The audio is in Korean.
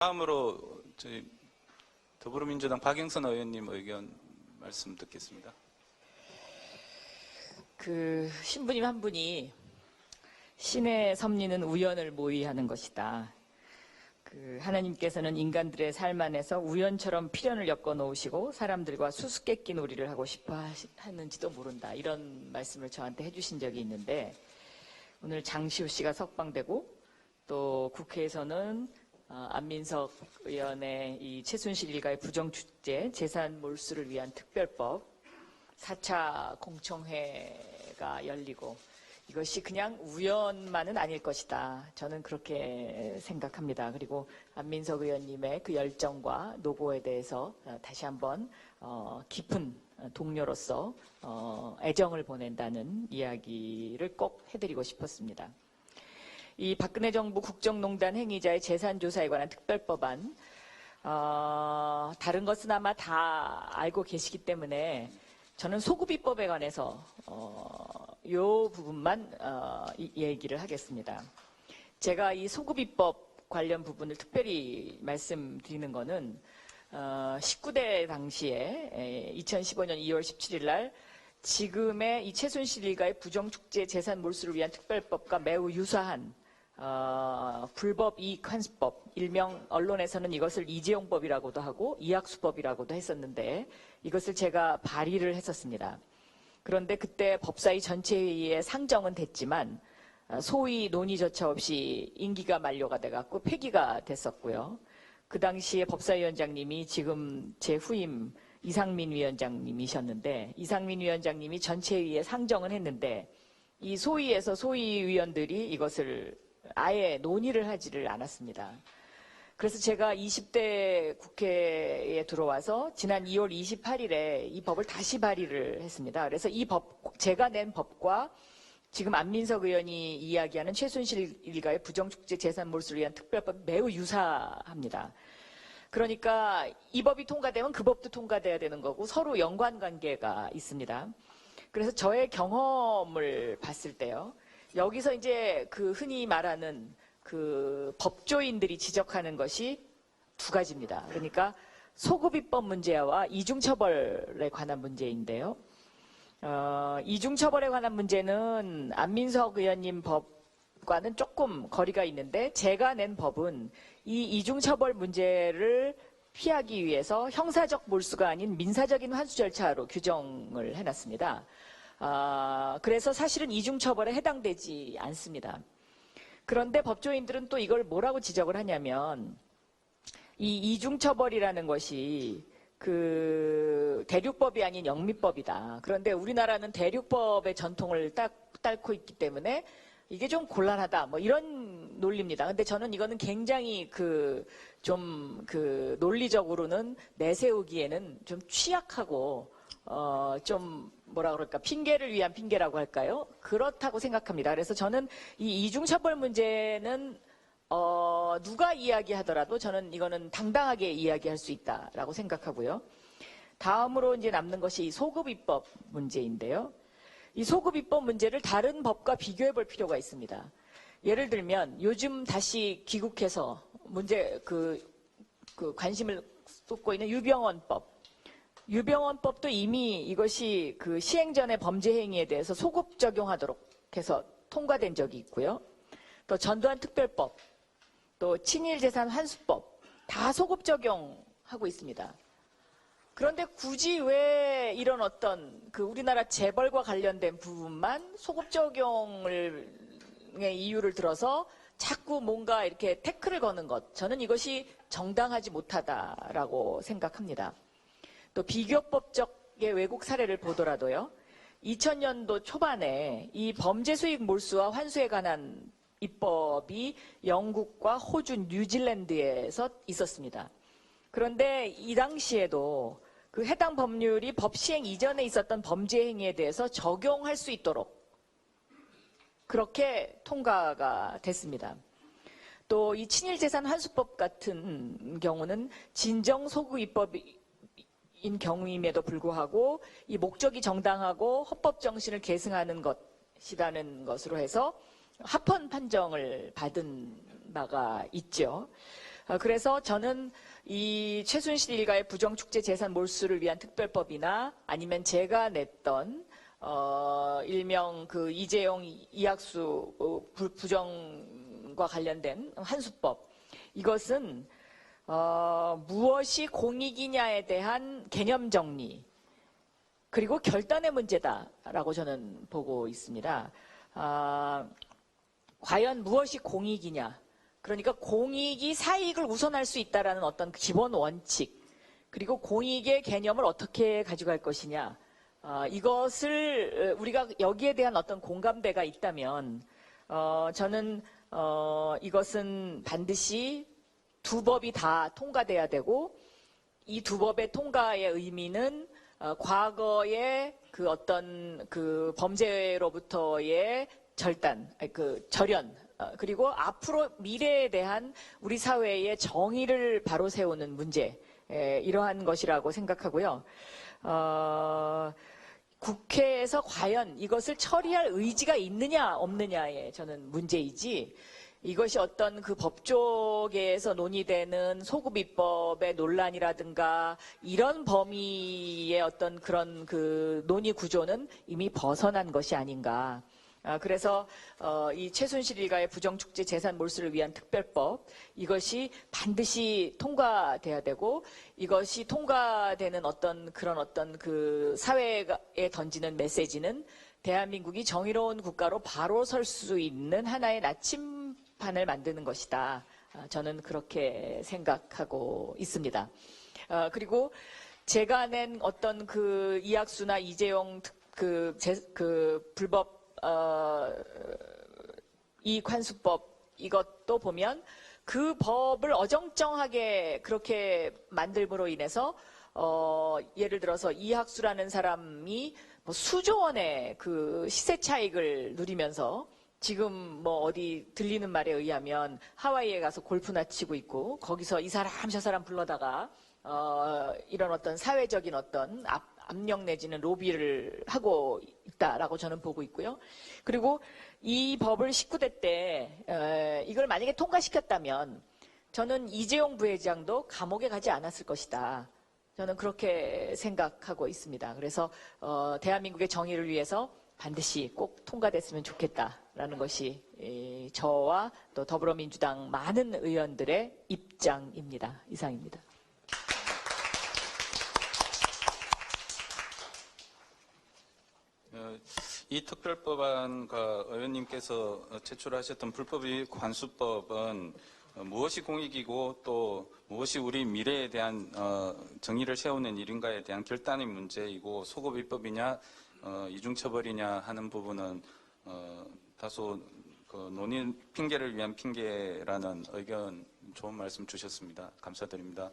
다음으로 저희 더불어민주당 박영선 의원님 의견 말씀 듣겠습니다. 신부님 한 분이 신의 섭리는 우연을 모의하는 것이다. 하나님께서는 인간들의 삶 안에서 우연처럼 필연을 엮어 놓으시고 사람들과 수수께끼 놀이를 하고 싶어 하는지도 모른다. 이런 말씀을 저한테 해주신 적이 있는데, 오늘 장시호 씨가 석방되고 또 국회에서는 안민석 의원의 이 최순실 일가의 부정축제 재산 몰수를 위한 특별법 4차 공청회가 열리고, 이것이 그냥 우연만은 아닐 것이다. 저는 그렇게 생각합니다. 그리고 안민석 의원님의 그 열정과 노고에 대해서 다시 한번 깊은 동료로서 애정을 보낸다는 이야기를 꼭 해드리고 싶었습니다. 이 박근혜 정부 국정농단 행위자의 재산조사에 관한 특별법안, 다른 것은 아마 다 알고 계시기 때문에 저는 소급입법에 관해서 이 부분만 얘기를 하겠습니다. 제가 이 소급입법 관련 부분을 특별히 말씀드리는 거는 19대 당시에 2015년 2월 17일 날 지금의 이 최순실 일가의 부정축제 재산 몰수를 위한 특별법과 매우 유사한 불법 이익환수법, 일명 언론에서는 이것을 이재용법이라고도 하고 이학수법이라고도 했었는데, 이것을 제가 발의를 했었습니다. 그런데 그때 법사위 전체회의에 상정은 됐지만 소위 논의조차 없이 임기가 만료가 돼갖고 폐기가 됐었고요. 그 당시에 법사위원장님이 지금 제 후임 이상민 위원장님이셨는데, 이상민 위원장님이 전체회의에 상정은 했는데 이 소위에서 소위위원들이 이것을 아예 논의를 하지를 않았습니다. 그래서 제가 20대 국회에 들어와서 지난 2월 28일에 이 법을 다시 발의를 했습니다. 그래서 이 법, 제가 낸 법과 지금 안민석 의원이 이야기하는 최순실 일가의 부정축제 재산 몰수를 위한 특별법 매우 유사합니다. 그러니까 이 법이 통과되면 그 법도 통과돼야 되는 거고 서로 연관관계가 있습니다. 그래서 저의 경험을 봤을 때요, 여기서 이제 흔히 말하는 법조인들이 지적하는 것이 두 가지입니다. 그러니까 소급입법 문제와 이중처벌에 관한 문제인데요. 이중처벌에 관한 문제는 안민석 의원님 법과는 조금 거리가 있는데, 제가 낸 법은 이 이중처벌 문제를 피하기 위해서 형사적 몰수가 아닌 민사적인 환수 절차로 규정을 해놨습니다. 그래서 사실은 이중처벌에 해당되지 않습니다. 그런데 법조인들은 또 이걸 뭐라고 지적을 하냐면, 이 이중처벌이라는 것이 대륙법이 아닌 영미법이다. 그런데 우리나라는 대륙법의 전통을 딸고 있기 때문에 이게 좀 곤란하다. 뭐 이런 논리입니다. 근데 저는 이거는 굉장히 논리적으로는 내세우기에는 좀 취약하고 좀 뭐라 그럴까, 핑계를 위한 핑계라고 할까요? 그렇다고 생각합니다. 그래서 저는 이 이중처벌 문제는 누가 이야기하더라도 저는 이거는 당당하게 이야기할 수 있다라고 생각하고요. 다음으로 이제 남는 것이 이 소급입법 문제인데요. 이 소급입법 문제를 다른 법과 비교해 볼 필요가 있습니다. 예를 들면 요즘 다시 귀국해서 관심을 쏟고 있는 유병헌법. 유병헌법도 이미 이것이 시행 전의 범죄 행위에 대해서 소급 적용하도록 해서 통과된 적이 있고요. 또 전두환 특별법, 또 친일재산 환수법 다 소급 적용하고 있습니다. 그런데 굳이 왜 이런 우리나라 재벌과 관련된 부분만 소급 적용의 이유를 들어서 자꾸 뭔가 이렇게 태클을 거는 것, 저는 이것이 정당하지 못하다라고 생각합니다. 또 비교법적의 외국 사례를 보더라도요, 2000년도 초반에 이 범죄 수익 몰수와 환수에 관한 입법이 영국과 호주, 뉴질랜드에서 있었습니다. 그런데 이 당시에도 해당 법률이 법 시행 이전에 있었던 범죄 행위에 대해서 적용할 수 있도록 그렇게 통과가 됐습니다. 또 이 친일재산 환수법 같은 경우는 진정소급 입법인 경우임에도 불구하고 이 목적이 정당하고 헌법 정신을 계승하는 것이라는 것으로 해서 합헌 판정을 받은 바가 있죠. 그래서 저는 이 최순실 일가의 부정축제 재산 몰수를 위한 특별법이나 아니면 제가 냈던 일명 그 이재용 이학수 부정과 관련된 한수법, 이것은 무엇이 공익이냐에 대한 개념 정리 그리고 결단의 문제다라고 저는 보고 있습니다. 과연 무엇이 공익이냐? 그러니까 공익이 사익을 우선할 수 있다라는 어떤 기본 원칙, 그리고 공익의 개념을 어떻게 가져갈 것이냐, 이것을 우리가 여기에 대한 어떤 공감대가 있다면 저는 이것은 반드시 두 법이 다 통과돼야 되고, 이 두 법의 통과의 의미는 과거의 그 어떤 그 범죄로부터의 절연, 그리고 앞으로 미래에 대한 우리 사회의 정의를 바로 세우는 문제, 이러한 것이라고 생각하고요. 국회에서 과연 이것을 처리할 의지가 있느냐 없느냐의 저는 문제이지, 이것이 어떤 그 법조계에서 논의되는 소급입법의 논란이라든가 이런 범위의 어떤 그런 그 논의 구조는 이미 벗어난 것이 아닌가. 그래서 이 최순실 일가의 부정축제 재산 몰수를 위한 특별법, 이것이 반드시 통과돼야 되고, 이것이 통과되는 어떤 그런 어떤 그 사회에 던지는 메시지는 대한민국이 정의로운 국가로 바로 설 수 있는 하나의 나침반을 만드는 것이다. 저는 그렇게 생각하고 있습니다. 그리고 제가 낸 어떤 그 이학수나 이재용 그 불법 이익환수법, 이것도 보면 그 법을 어정쩡하게 그렇게 만들므로 인해서 예를 들어서 이학수라는 사람이 뭐 수조 원의 그 시세 차익을 누리면서 지금 뭐 어디 들리는 말에 의하면 하와이에 가서 골프나 치고 있고, 거기서 이 사람 저 사람 불러다가 이런 어떤 사회적인 어떤 압력 내지는 로비를 하고 있다라고 저는 보고 있고요. 그리고 이 법을 19대 때 이걸 만약에 통과시켰다면 저는 이재용 부회장도 감옥에 가지 않았을 것이다. 저는 그렇게 생각하고 있습니다. 그래서 대한민국의 정의를 위해서 반드시 꼭 통과됐으면 좋겠다라는 것이 저와 또 더불어민주당 많은 의원들의 입장입니다. 이상입니다. 이 특별법안과 의원님께서 제출하셨던 불법이익 환수법은 무엇이 공익이고 또 무엇이 우리 미래에 대한 정의를 세우는 일인가에 대한 결단의 문제이고, 소급입법이냐 이중처벌이냐 하는 부분은 다소 그 논의 핑계를 위한 핑계라는 의견, 좋은 말씀 주셨습니다. 감사드립니다.